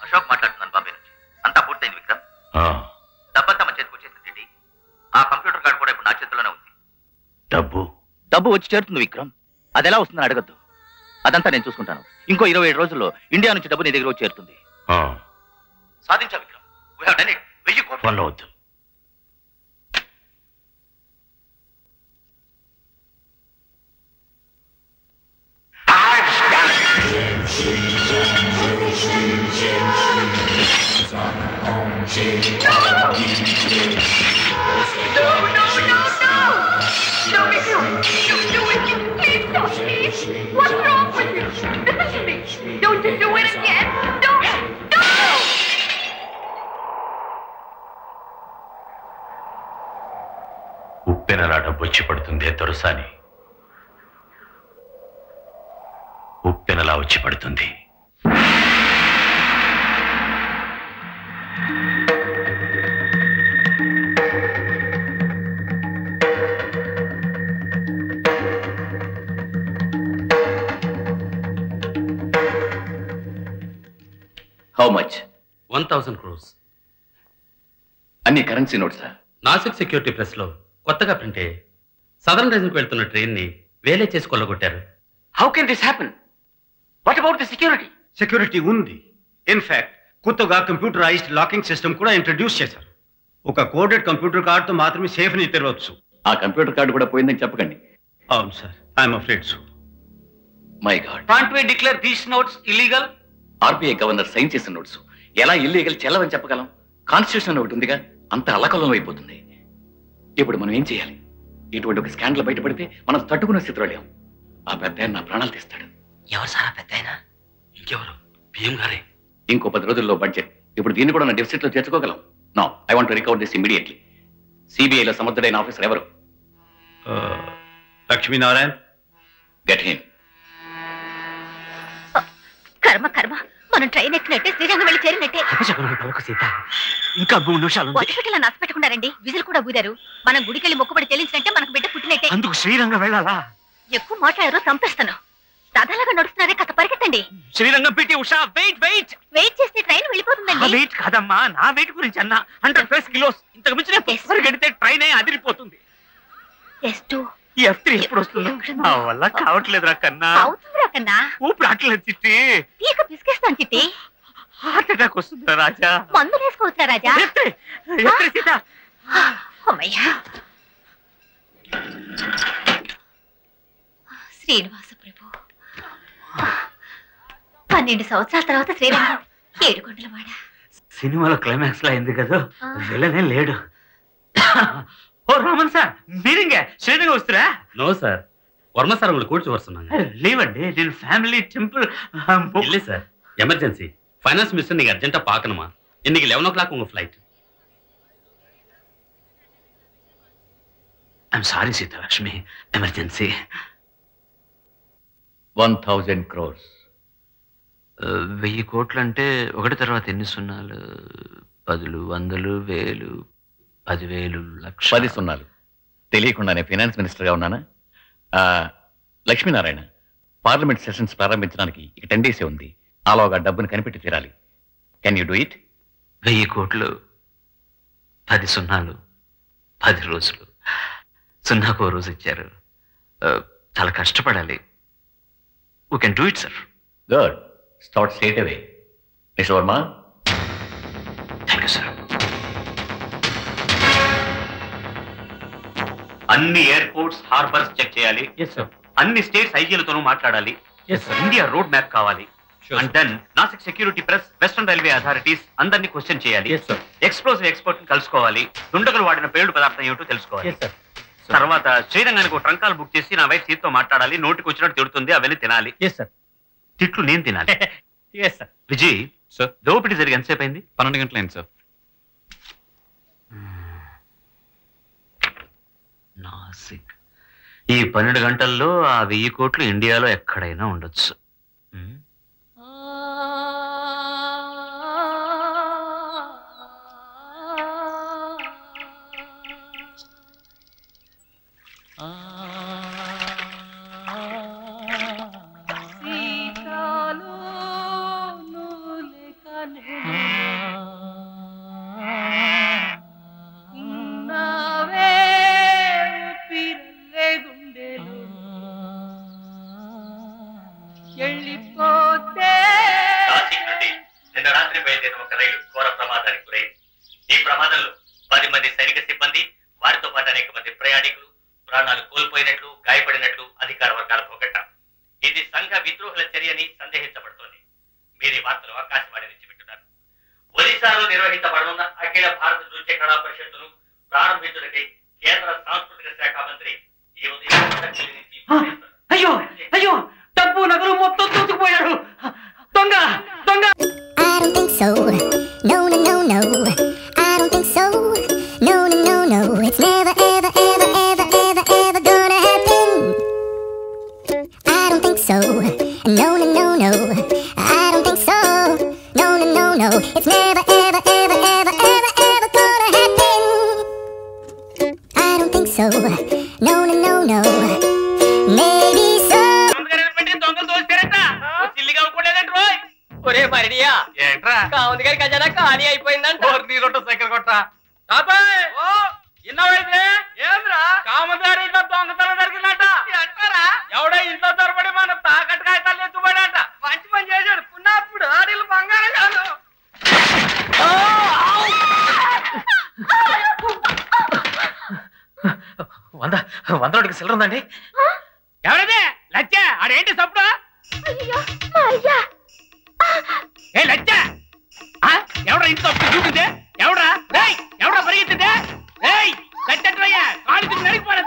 అశోక్ మాట్లాడుతున్నాను బాంబే నుంచి. అంతా పూర్తయింది విక్రమ్. డబ్బంతా మన చేతికి వచ్చేసింది. ఆ కంప్యూటర్ కార్డు కూడా ఇప్పుడు నా చేతిలోనే ఉంది. డబ్బు వచ్చి చేరుతుంది విక్రమ్. అది ఎలా వస్తుందని అడగద్దు. అదంతా నేను చూసుకుంటాను. ఇంకో 27 రోజుల్లో ఇండియా నుంచి డబ్బు నీ దగ్గర వచ్చి చేరుతుంది. సాధించా Vikram. We have done it. 1000 కోట్లు వద్దు. What's wrong with you? Listen to me. Don't you do it again. Don't. ఉప్పెనలా డబ్బు వచ్చి పడుతుందే దొరసాని. ఉప్పెనలా వచ్చి పడుతుంది. How much? 1000 crores. అన్ని కరెన్సీ నోట్సా? నాసిక్ సెక్యూరిటీ ప్రెస్ లో కొత్తగా ప్రింట్ అయ్యి సదరన్ రైజింగ్ వెళ్తున్న ట్రైన్ ని వేలే చేసి కొల్లగొట్టారు. How can this happen? What about the security? Security ఉంది. ఇన్ఫాక్ట్ కొత్తగా కంప్యూటరైజ్డ్ లాకింగ్ సిస్టమ్ కూడా ఇంట్రడ్యూస్ చేశారు. ఒక కోడెడ్ కంప్యూటర్ కార్డుతో మాత్రమే సేఫ్ ని తెరవచ్చు. ఆ కంప్యూటర్ కార్డు కూడా పోయిందని చెప్పకండి. అవును sir, I'm afraid so. My god. Can't we declare these notes illegal? RBI governor sign చేసిన నోట్స్ ఎలా ఇల్లీగల్ చెల్లవని చెప్పగలం? కాన్స్టిట్యూషన్ ఒకటి ఉందిగా, అంత అల్లకల్లం అయిపోతుంది. ఇప్పుడు మనం ఏం చేయాలి? ఇటువంటి ఒక స్కాండల్ బయటపడితే మనం తట్టుకునే స్థితిలో లేం. ఆ పెద్ద నా ప్రాణాలు తీస్తాడు. ఎవరు సార్ పెద్ద ఆయన? ఇంకెవరు? పిఎం గారే. ఇంకో 10 రోజుల్లో బడ్జెట్. ఇప్పుడు దీన్ని కూడా నా డెఫిసిట్ లో చేర్చుకోగలం. No, I want to recover this immediately. సిబిఐలో సమర్థుడైన ఆఫీసర్ ఎవరు? లక్ష్మీనారాయణ్. Get him. కర్మ కర్మ, మనం ట్రైన్ ఎక్కినట్టే శ్రీరంగం వెళ్ళి చేరినట్టే. సీత, ఇంకా 3 నిమిషాలు. వదిలిపెట్టలా నచ్చపెట్టకుండారండి. విజిల్ కూడా బూదారు. మనం గుడికెళ్ళి మొక్కుబడి చెల్లించినట్టే మనకు బిడ్డ పుట్టినట్టే. అందుకు శ్రీరంగం వెళ్ళాలా? ఎక్కువ మాట్లాడారో చంపేస్తాను. దాదాలాగా నడుస్తున్నారే, కథ పరిగెత్తండి. శ్రీరంగం పెట్టి ఉషా, వెయిట్ వెయిట్ వెయిట్ చేస్తే ట్రైన్ వెళ్ళిపోతుందండి. వెయిట్ కాదమ్మా, నా వెయిట్ గురించి అన్నా. 100+ కిలోస్. ఇంతకు మించిన పరిగెడితే ట్రైన్ అదిరిపోతుంది. F3 ఎప్పుడు వస్తుందో నా వల్ల కావట్లేదురా కన్నా. అవుతుందిరా కన్నా. ఊపిరి ఆటలేదు చిట్టి. పీక పిసికేస్తాను చిట్టి. హార్ట్ అటాక్ వస్తుందా రాజా? మందులు వేసుకోవచ్చురా రాజా. F3 సీత. అమ్మయ్యా. శ్రీనివాస ప్రభు, 12 సంవత్సరాల తర్వాత శ్రీరంగం. 7 కొండలవాడ. సినిమాలో క్లైమాక్స్ లో అయింది కదా, వెళ్ళనే లేడు. ఓ రామన్ సార్, మీరింగే శ్రీరంగం వస్తురా? నో సార్, వర్మ సార్ உங்களுக்கு கூடிச்சு வர சொன்னாங்க. లేవండి నేను ఫ్యామిలీ టెంపుల్ இல்ல சார், எமர்ஜென்சி. ஃபைனான்ஸ் மினிஸ்டர் நீங்க அர்ஜென்ட்டா பார்க்கணுமா? இன்னைக்கு 11 o'clock உங்க flight. I'm sorry Seethalakshmi, emergency. 1000 crores. 1000 కోట్లు అంటే ఒకటి తర్వాత ఎన్ని సున్నాలు? 10, 100, 1000, 10,000, లక్ష. 10 సున్నాలు. తెలియకుండానే ఫైనాన్స్ మినిస్టర్గా ఉన్నానా? లక్ష్మీనారాయణ, పార్లమెంట్ సెషన్స్ ప్రారంభించడానికి ఇక 10 days ఉంది. ఆలోగా డబ్బును కనిపెట్టి తీరాలి. Can you do it? 1000 కోట్లు, 10 సున్నాలు, 10 రోజులు. సున్నాకు రోజు ఇచ్చారు. చాలా కష్టపడాలి. We can do it sir. Good. Start straight away. Mister Varma. Thank you sir. అన్ని ఎయిర్పోర్ట్స్ హార్బర్స్ చెక్ చేయాలి. అన్ని స్టేట్స్ ఐజీలతోనూ మాట్లాడాలి. ఇండియా రోడ్ మ్యాప్ కావాలి. And then Nasik security press, western railway authorities అందరినీ క్వశ్చన్ చేయాలి. ఎక్స్ప్లోజివ్ ఎక్స్పర్ట్ కలుసుకోవాలి. దుండగులు వాడిన పేలుడు పదార్థం ఏమిటో తెలుసుకోవాలి. తర్వాత శ్రీరంగానికి ఒక ట్రంకాలు బుక్ చేసి నా వైఫ్ సీట్తో మాట్లాడాలి. నోటికి వచ్చినట్టు తిడుతుంది, అవన్నీ తినాలి. తిట్లు నేను తినాలి. విజయ్ సార్, దోపిడీ జరిగి ఎంతసేపు అయింది? 12 గంటలైంది సార్. నాసిక్. ఈ 12 గంటల్లో ఆ 1000 కోట్లు ఇండియాలో ఎక్కడైనా ఉండొచ్చు. నిన్న రాత్రి బయలుదేరిన ఒక రైలు ఘోర ప్రమాదానికి గురైంది. ఈ ప్రమాదంలో 10 మంది సైనిక సిబ్బంది, వారితో పాటు అనేక మంది ప్రయాణికులు ప్రాణాలు కోల్పోయినట్లు, గాయపడినట్లు అధికార వర్గాలు పోగొట్టాం. ఇది సంఘ విద్రోహుల చర్యని సందేహించబడుతోంది. మీరు ఈ వార్తలు ఆకాశవాణి నుంచి వింటున్నారు. ఒడిశాలో నిర్వహించబడనున్న అఖిల భారత నృత్య కళా పరిషత్తును ప్రారంభించుటకై కేంద్ర సాంస్కృతిక శాఖ మంత్రి ఈ ఉదయం అయ్యో అయ్యో, డబ్బు నగలు మొత్తం దూసుకుపోయాడు. దొంగ దొంగ. I don't think so. No, no, no, no. I don't think so. No, no, no, no. It's never, ever, ever, ever, ever, ever gonna happen. I don't think so. No, no, no, no. I don't think so. No, no, no, no. It's never, ever, ever, ever, ever, ever gonna happen. I don't think so. No, no, no, no. Maybe so. ఒరే మరిడియా, ఏంట్రా కావుంది గారి ఖజానా ఖాళీ అయిపోయిందంట. Cycle కొట్టా కామగారి ఇంట్లో దొంగతనం జరిగిందంట. ఎవడో ఇంట్లో దొరబడి మన తాకట్టు కాగితాలు ఎత్తుబడంట. మంచి పని చేశాడు. పున్నప్పుడు ఆడిలు బంగారం కాదు. వంద రోడ్డుకి సిల్లర్ ఉందండి. ఎవరదే లచ్చ? ఆడేంటి సప్పుడు? ఏ లచ్చ, ఎవడ ఇంట్లో చూపిందే? ఎవడా ఎవడా పరిగెత్తిందే? లచ్చయ్యా కాళ్ళు నరిగిపోరా.